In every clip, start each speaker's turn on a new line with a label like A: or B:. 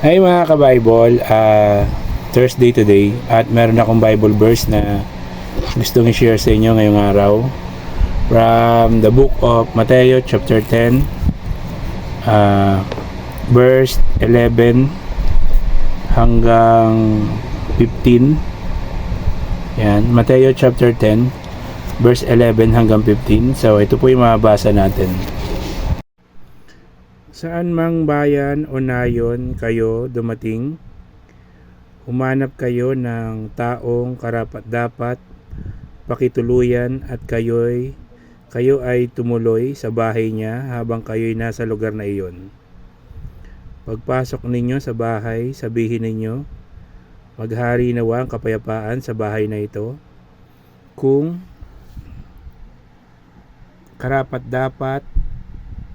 A: Hi mga ka-Bible, Thursday today at meron akong Bible verse na gustong i-share sa inyo ngayong araw from the book of Matthew chapter 10 verse 11 hanggang 15. Yan, Matthew chapter 10 verse 11 hanggang 15. So ito po yung mababasa natin. Saan mang bayan o nayon kayo dumating, humanap kayo ng taong karapat-dapat pakituluyan at kayo ay tumuloy sa bahay niya habang kayo'y nasa lugar na iyon. Pagpasok ninyo sa bahay, sabihin ninyo, maghari nawa ang kapayapaan sa bahay na ito. Kung karapat-dapat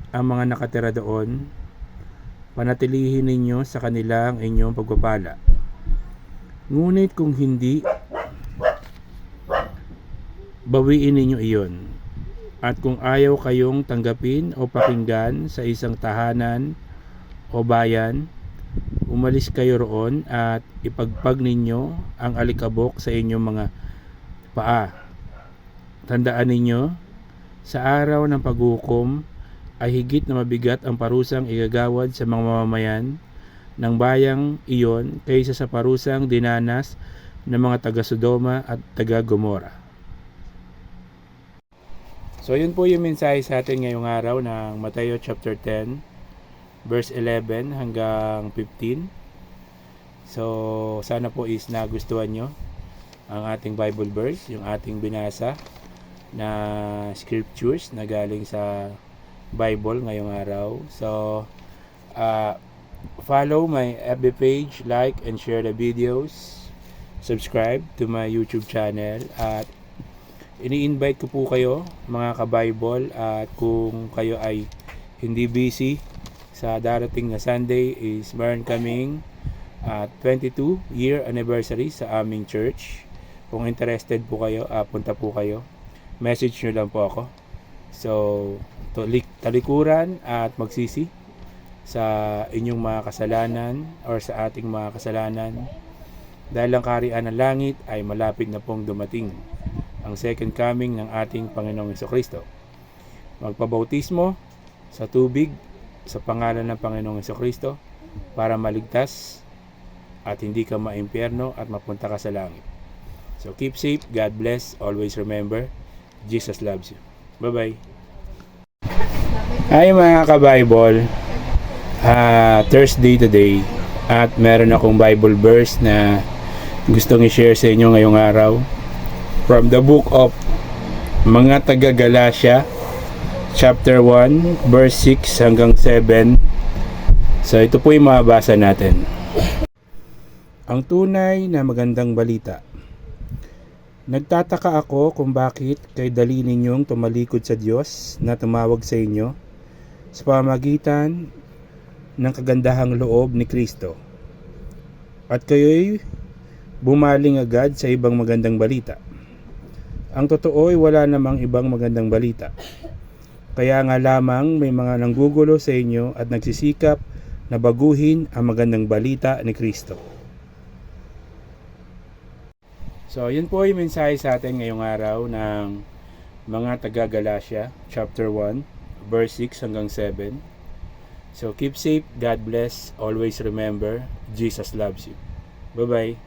A: ang mga nakatira doon, panatilihin ninyo sa kanila ang inyong pagpapala. Ngunit kung hindi, bawiin ninyo iyon. At kung ayaw kayong tanggapin o pakinggan sa isang tahanan o bayan, umalis kayo roon at ipagpag ninyo ang alikabok sa inyong mga paa. Tandaan ninyo, sa araw ng paghukom ay higit na mabigat ang parusang igagawad sa mga mamamayan ng bayang iyon kaysa sa parusang dinanas ng mga taga-Sodoma at taga-Gomora. So yun po yung mensahe sa atin ngayong araw ng Matthew chapter 10 verse 11 hanggang 15. So sana po is nagustuhan nyo ang ating Bible verse, yung ating binasa na scriptures na galing sa Bible ngayong araw. So follow my FB page, like and share the videos, subscribe to my YouTube channel, at ini-invite ko po kayo mga ka-Bible, at kung kayo ay hindi busy sa darating na Sunday is meron kaming 22 year anniversary sa aming church. Kung interested po kayo, punta po kayo, message nyo lang po ako. So talikuran at magsisi sa inyong mga kasalanan or sa ating mga kasalanan, dahil ang kaharian ng langit ay malapit na pong dumating, ang second coming ng ating Panginoong Jesucristo. Magpabautismo sa tubig sa pangalan ng Panginoong Jesucristo para maligtas at hindi ka maimpyerno at mapunta ka sa langit. So keep safe, God bless, always remember, Jesus loves you. Bye-bye. Hi mga ka-Bible, Thursday today at meron akong Bible verse na gustong i-share sa inyo ngayong araw from the book of mga taga-Galatia chapter 1 verse 6 hanggang 7. So ito po yung mababasa natin. Ang tunay na magandang balita. Nagtataka ako kung bakit kay dali ninyong tumalikod sa Diyos na tumawag sa inyo sa pamamagitan ng kagandahang loob ni Kristo, at kayo'y bumaling agad sa ibang magandang balita. Ang totoo ay wala namang ibang magandang balita. Kaya nga lamang may mga nanggugulo sa inyo at nagsisikap na baguhin ang magandang balita ni Kristo. So yun po yung mensahe sa atin ngayong araw ng mga taga-Galatia chapter 1 verse 6 hanggang 7. So keep safe, God bless, always remember, Jesus loves you. Bye-bye.